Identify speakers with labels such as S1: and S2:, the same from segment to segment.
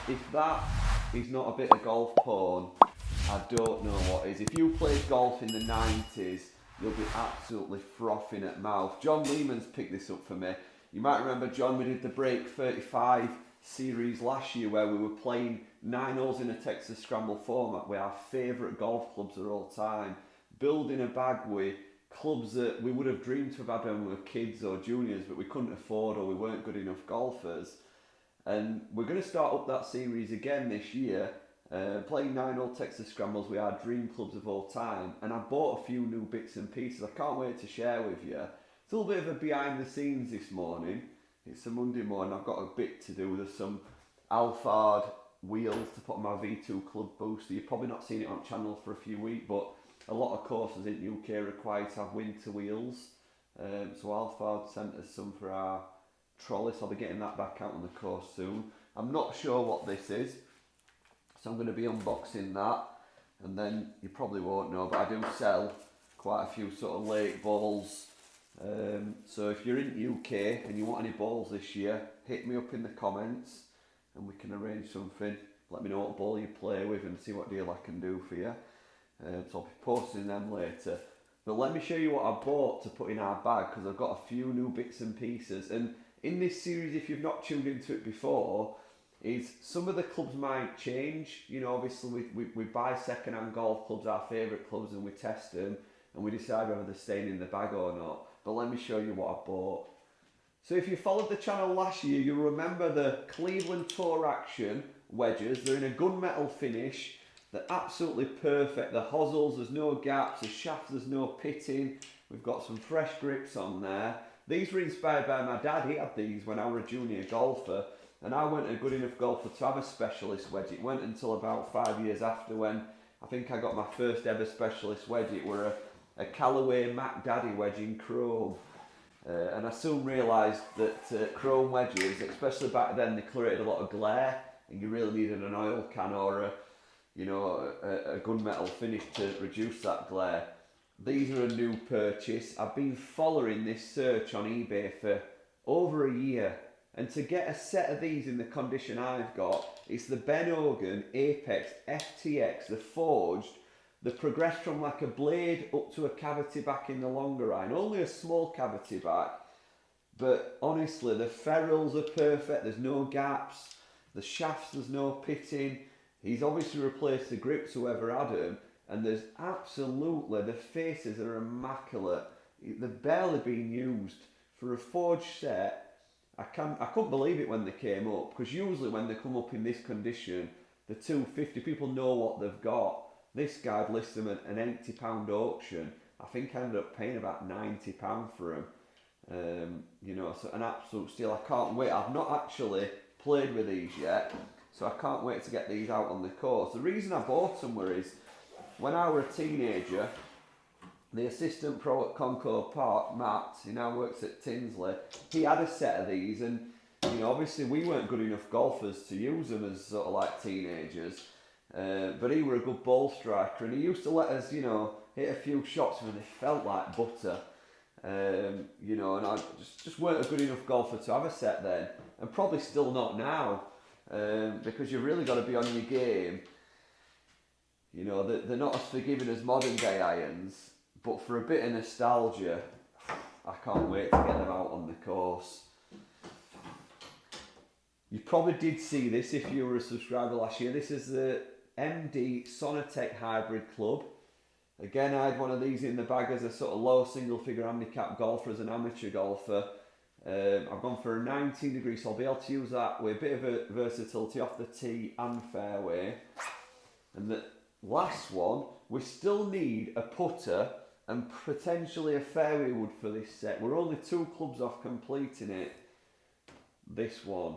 S1: If that is not a bit of golf porn, I don't know what is. If you played golf in the 90s, you'll be absolutely frothing at mouth. John Lehman's picked this up for me. You might remember, John, we did the Break 35 series last year where we were playing 9 holes in a Texas Scramble format with our favourite golf clubs of all time. Building a bag with clubs that we would have dreamed to have had when we were kids or juniors, but we couldn't afford or we weren't good enough golfers. And we're going to start up that series again this year, playing 9 hole Texas Scrambles with our dream clubs of all time. And I bought a few new bits and pieces I can't wait to share with you. It's a little bit of a behind the scenes this morning. It's a Monday morning, I've got a bit to do. There's some Alphard wheels to put on my V2 Club Booster. You've probably not seen it on channel for a few weeks, but a lot of courses in UK require to have winter wheels. So Alphard sent us some for our Trolley, so I'll be getting that back out on the course soon. I'm not sure what this is, so I'm going to be unboxing that, and then you probably won't know, but I do sell quite a few sort of late balls. So if you're in UK and you want any balls this year, hit me up in the comments and we can arrange something. Let me know what ball you play with and see what deal I can do for you. So I'll be posting them later. But let me show you what I bought to put in our bag, because I've got a few new bits and pieces. And in this series, if you've not tuned into it before, is some of the clubs might change. You know, obviously we buy second-hand golf clubs, our favourite clubs, and we test them and we decide whether they're staying in the bag or not. But let me show you what I bought. So if you followed the channel last year, you'll remember the Cleveland Tour Action wedges. They're in a gunmetal finish. They're absolutely perfect. The hosels, there's no gaps. The shafts, there's no pitting. We've got some fresh grips on there. These were inspired by my dad. He had these when I was a junior golfer, and I weren't a good enough golfer to have a specialist wedge. It went until about 5 years after, when I think I got my first ever specialist wedge. It were a Callaway Mac Daddy wedge in chrome. And I soon realised that chrome wedges, especially back then, they created a lot of glare, and you really needed an oil can or a gunmetal finish to reduce that glare. These are a new purchase. I've been following this search on eBay for over a year, and to get a set of these in the condition I've got, it's the Ben Hogan Apex FTX, the forged. They progress from like a blade up to a cavity back in the longer iron. Only a small cavity back, but honestly, the ferrules are perfect. There's no gaps. The shafts, there's no pitting. He's obviously replaced the grips, whoever had them, and there's absolutely, the faces are immaculate. They're barely being used. For a forged set, I couldn't believe it when they came up, because usually when they come up in this condition, the 250, people know what they've got. This guy'd list them at an £80 auction. I think I ended up paying about £90 for them. So an absolute steal. I can't wait. I've not actually played with these yet, so I can't wait to get these out on the course. The reason I bought them is, when I was a teenager, the assistant pro at Concord Park, Matt, who now works at Tinsley, he had a set of these, and obviously we weren't good enough golfers to use them as sort of like teenagers. But he were a good ball striker, and he used to let us, hit a few shots when they felt like butter. And I just weren't a good enough golfer to have a set then, and probably still not now, because you've really got to be on your game. They're not as forgiving as modern day irons, but for a bit of nostalgia, I can't wait to get them out on the course. You probably did see this if you were a subscriber last year. This is the MD Sonatec Hybrid Club. Again, I had one of these in the bag as a sort of low single figure handicap golfer, as an amateur golfer. I've gone for a 19 degree, so I'll be able to use that with a bit of a versatility off the tee and fairway. And the last one, we still need a putter and potentially a fairway wood for this set. We're only 2 clubs off completing it. This one,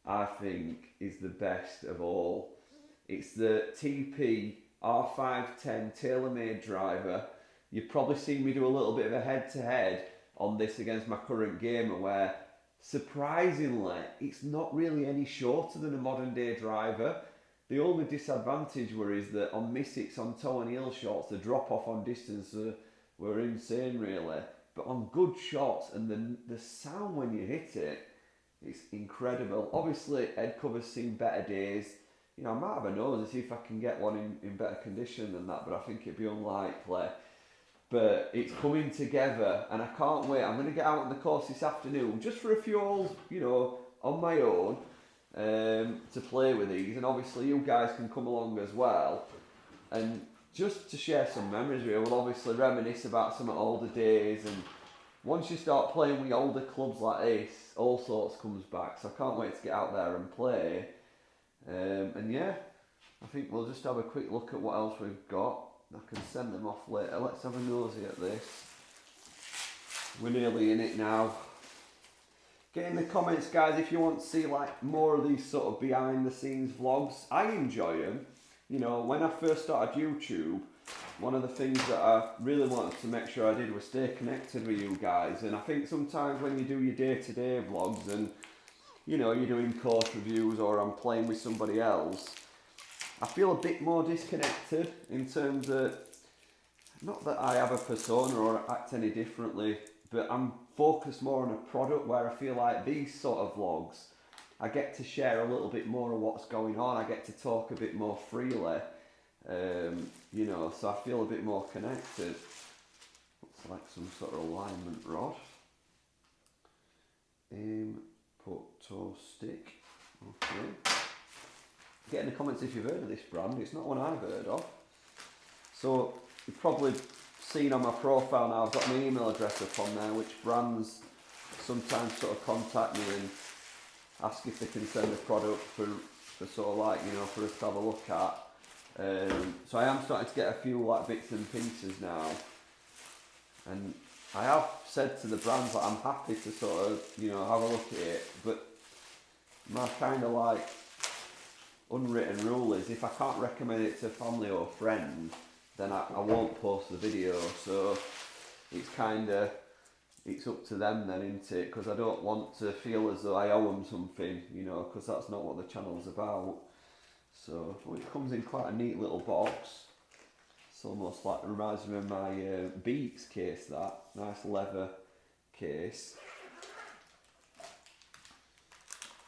S1: I think, is the best of all. It's the TP R510 TaylorMade driver. You've probably seen me do a little bit of a head-to-head on this against my current gamer, where surprisingly it's not really any shorter than a modern day driver. The only disadvantage is that on Mystics, on toe and heel shots, the drop off on distance were insane really. But on good shots, and the sound when you hit it, It's incredible. Obviously, head cover's seen better days. You know, I might have a nose and see if I can get one in better condition than that, but I think it'd be unlikely. But it's coming together, and I can't wait. I'm going to get out on the course this afternoon just for a few holes, you know, on my own, to play with these. And obviously, you guys can come along as well. And just to share some memories, we'll obviously reminisce about some older days. And once you start playing with older clubs like this, all sorts comes back. So I can't wait to get out there and play. And yeah, I think we'll just have a quick look at what else we've got. I can send them off later. Let's have a nosy at this. We're nearly in it now. Get in the comments, guys, if you want to see like more of these sort of behind the scenes vlogs. I enjoy them. You know, when I first started YouTube, one of the things that I really wanted to make sure I did was stay connected with you guys. And I think sometimes when you do your day-to-day vlogs and, you know, you're doing course reviews or I'm playing with somebody else, I feel a bit more disconnected in terms of, not that I have a persona or act any differently, but I'm focused more on a product where I feel like these sort of vlogs, I get to share a little bit more of what's going on, I get to talk a bit more freely, you know, so I feel a bit more connected. Looks like some sort of alignment rod. Put toe stick, okay. Get in the comments if you've heard of this brand. It's not one I've heard of. So you've probably seen on my profile now, I've got my email address up on there, which brands sometimes sort of contact me and ask if they can send a product for sort of like, you know, for us to have a look at. So I am starting to get a few like bits and pieces now. And I have said to the brands that I'm happy to sort of, you know, have a look at it, but my kind of like unwritten rule is if I can't recommend it to a family or friend, then I won't post the video. So it's kind of, it's up to them then, isn't it? Because I don't want to feel as though I owe them something, you know, because that's not what the channel's about. So it comes in quite a neat little box. It's almost like, reminds me of my Beats case, that nice leather case.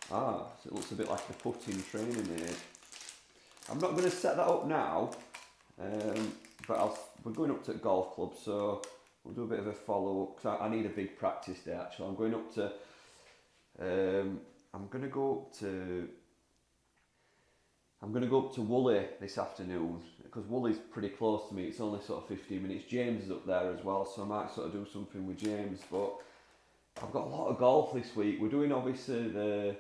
S1: So it looks a bit like a putting training aid. I'm not going to set that up now, but we're going up to golf club, so we'll do a bit of a follow up. Cause I need a big practice day actually. I'm going up to, I'm going to go up to Woolley this afternoon because Woolley's pretty close to me. It's only sort of 15 minutes. James is up there as well, so I might sort of do something with James. But I've got a lot of golf this week. We're doing obviously the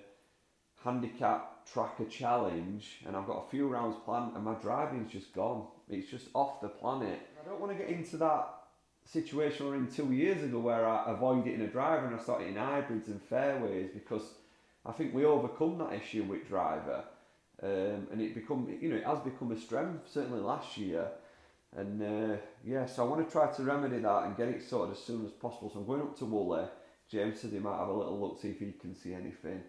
S1: handicap tracker challenge and I've got a few rounds planned and my driving's just gone. It's just off the planet. I don't want to get into that situation we were in 2 years ago where I avoided hitting a driver and I started hitting hybrids and fairways, because I think we overcome that issue with driver, and it has become a strength certainly last year. And so I want to try to remedy that and get it sorted as soon as possible. So I'm going up to Woolley. James said he might have a little look, see if he can see anything.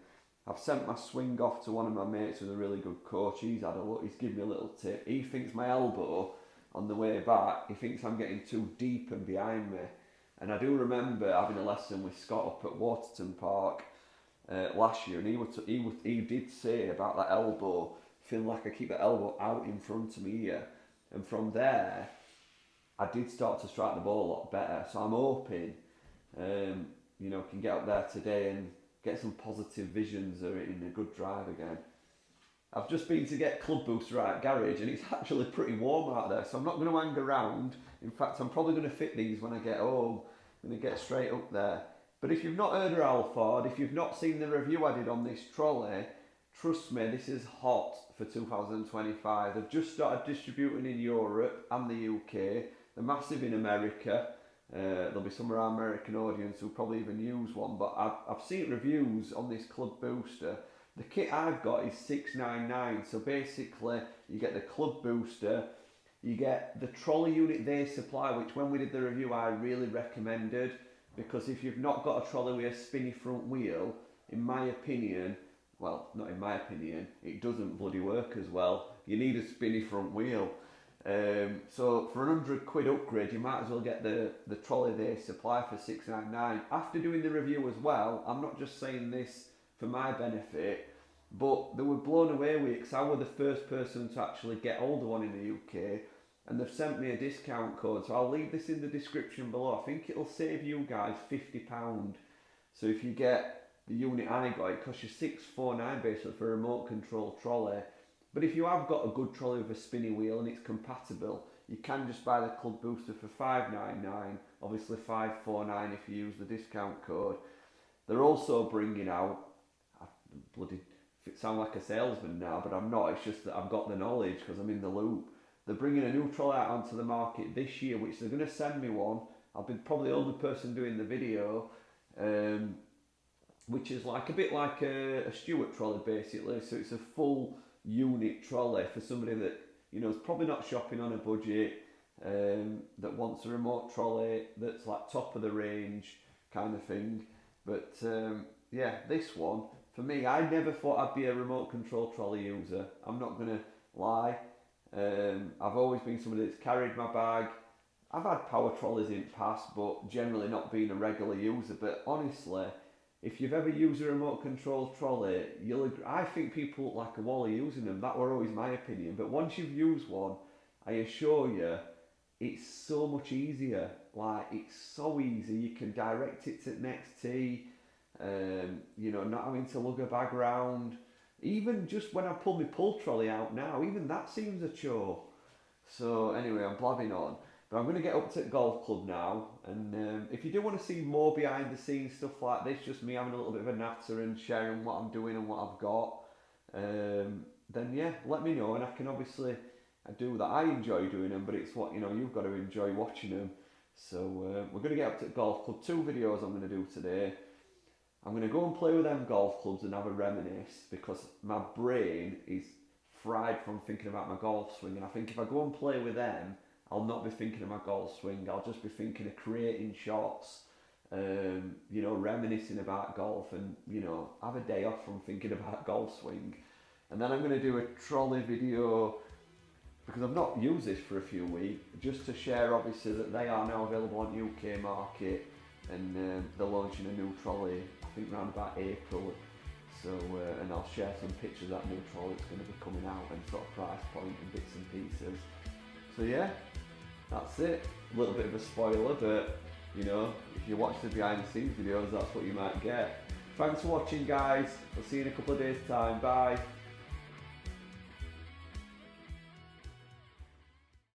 S1: I've sent my swing off to one of my mates who's a really good coach. He's had a look, he's given me a little tip. He thinks my elbow on the way back, he thinks I'm getting too deep and behind me. And I do remember having a lesson with Scott up at Waterton Park last year, and he did say about that elbow, feeling like I keep the elbow out in front of me here. And from there, I did start to strike the ball a lot better. So I'm hoping, can get up there today and get some positive visions of it in a good drive again. I've just been to get club booster at garage and it's actually pretty warm out there, so I'm not going to hang around. In fact, I'm probably going to fit these when I get home. I'm going to get straight up there. But if you've not heard of Alford, if you've not seen the review I did on this trolley, trust me, this is hot for 2025. They've just started distributing in Europe and the UK. They're massive in America. There'll be some of our American audience who'll probably even use one, but I've seen reviews on this club booster. The kit I've got is $699, so basically you get the club booster, you get the trolley unit they supply, which when we did the review I really recommended, because if you've not got a trolley with a spinny front wheel, in my opinion, well, not in my opinion, it doesn't bloody work as well. You need a spinny front wheel. So for £100 upgrade, you might as well get the trolley they supply for $699. After doing the review as well, I'm not just saying this for my benefit. But they were blown away with it because I was the first person to actually get hold of one in the UK, and they've sent me a discount code. So I'll leave this in the description below. I think it'll save you guys £50. So if you get the unit I got, it costs you £649 basically for a remote control trolley. But if you have got a good trolley with a spinny wheel and it's compatible, you can just buy the club booster for £599, obviously £549 if you use the discount code. They're also bringing out, I bloody sound like a salesman now, but I'm not, it's just that I've got the knowledge because I'm in the loop. They're bringing a new trolley out onto the market this year, which they're going to send me one. I'll be probably the only person doing the video, which is like a bit like a Stewart trolley basically. So it's a full unit trolley for somebody that, you know, is probably not shopping on a budget, that wants a remote trolley that's like top of the range kind of thing. But yeah, this one for me, I never thought I'd be a remote control trolley user. I'm not gonna lie. I've always been somebody that's carried my bag. I've had power trolleys in the past, but generally not been a regular user. But honestly, if you've ever used a remote control trolley, you'll agree. I think people look like a wally using them. That were always my opinion. But once you've used one, I assure you, it's so much easier. Like, it's so easy. You can direct it to the next tee. You know, not having to lug a bag around. Even just when I pull my pull trolley out now, even that seems a chore. So anyway, I'm blabbing on. But I'm going to get up to the golf club now, and if you do want to see more behind the scenes stuff like this, just me having a little bit of a natter and sharing what I'm doing and what I've got, then yeah, let me know, and I can obviously I do that. I enjoy doing them, but it's what, you know, you've got to enjoy watching them. So we're going to get up to the golf club. 2 videos I'm going to do today. I'm going to go and play with them golf clubs and have a reminisce, because my brain is fried from thinking about my golf swing, and I think if I go and play with them, I'll not be thinking of my golf swing. I'll just be thinking of creating shots, you know, reminiscing about golf, and, you know, have a day off from thinking about golf swing. And then I'm going to do a trolley video, because I've not used this for a few weeks, just to share obviously that they are now available on UK market, and they're launching a new trolley, I think around about April. So, and I'll share some pictures of that new trolley that's going to be coming out, and sort of price point and bits and pieces. So yeah, that's it. A little bit of a spoiler, but you know, if you watch the behind the scenes videos, that's what you might get. Thanks for watching, guys. I'll see you in a couple of days' time. Bye.